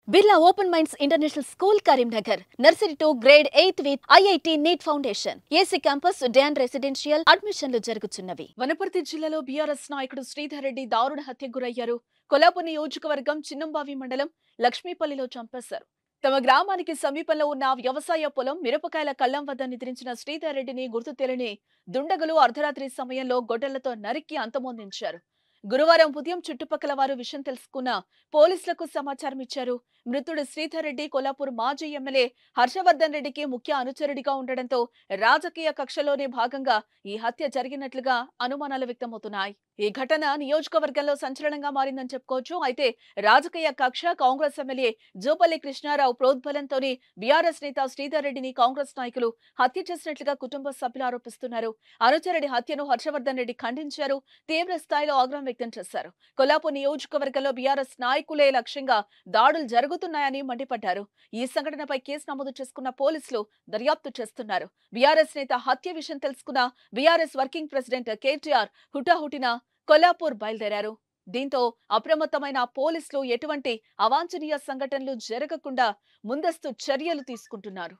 Birla Open Minds International School, Karimnagar. Nursery to grade 8th with IIT NEET Foundation. AC Campus, Dan Residential. అడ్మిషన్లు జరుగుతున్నవి. వనపర్తి జిల్లాలో BRS నాయకుడు శ్రీధర్ రెడ్డి దారుణ హత్యకు గురయ్యారు. కొల్లాపూర్ నియోజకవర్గం చిన్నంబావి మండలం లక్ష్మీపల్లిలో చంపేశారు. తమ గ్రామానికి సమీపంలో ఉన్న వ్యవసాయ పొలం మిరపకాయల కళ్లం వద్ద నిద్రించిన శ్రీధర్ రెడ్డిని గుర్తు తెలియని దుండగులు అర్ధరాత్రి సమయంలో గొడ్డలతో నరికి అంతమొందించారు. గురువారం ఉదయం చుట్టుపక్కల వారు విషయం తెలుసుకున్న పోలీసులకు సమాచారం ఇచ్చారు. మృతుడు శ్రీధర్ రెడ్డి కొల్లాపూర్ మాజీ ఎమ్మెల్యే హర్షవర్ధన్ రెడ్డికి ముఖ్య అనుచరుడిగా ఉండడంతో రాజకీయ కక్షలోనే భాగంగా ఈ హత్య జరిగినట్లుగా అనుమానాలు వ్యక్తమవుతున్నాయి. ఈ ఘటన నియోజకవర్గంలో సంచలనంగా మారిందని చెప్పుకోవచ్చు. అయితే రాజకీయ కక్ష కాంగ్రెస్ ఎమ్మెల్యే జూపల్లి కృష్ణారావు ప్రోద్బలంతోనే బీఆర్ఎస్ నేత శ్రీధర్ రెడ్డిని కాంగ్రెస్ నాయకులు హత్య చేసినట్లుగా కుటుంబ సభ్యులు ఆరోపిస్తున్నారు. అనుచరుడి హత్యను హర్షవర్ధన్ రెడ్డి ఖండించారు. తీవ్ర స్థాయిలో ఆగ్రహం వ్యక్తం చేశారు. కొల్లాపూర్ నియోజకవర్గంలో బీఆర్ఎస్ నాయకులే లక్ష్యంగా దాడులు జరుగుతున్నాయని మండిపడ్డారు. ఈ సంఘటనపై కేసు నమోదు చేసుకున్న పోలీసులు దర్యాప్తు చేస్తున్నారు. బీఆర్ఎస్ నేత హత్య విషయం తెలుసుకున్న బీఆర్ఎస్ వర్కింగ్ ప్రెసిడెంట్ కేటీఆర్ హుటాహుటిన కొల్లాపూర్ బయలుదేరారు. దీంతో అప్రమత్తమైన పోలీసులు ఎటువంటి అవాంఛనీయ సంఘటనలు జరగకుండా ముందస్తు చర్యలు తీసుకుంటున్నారు.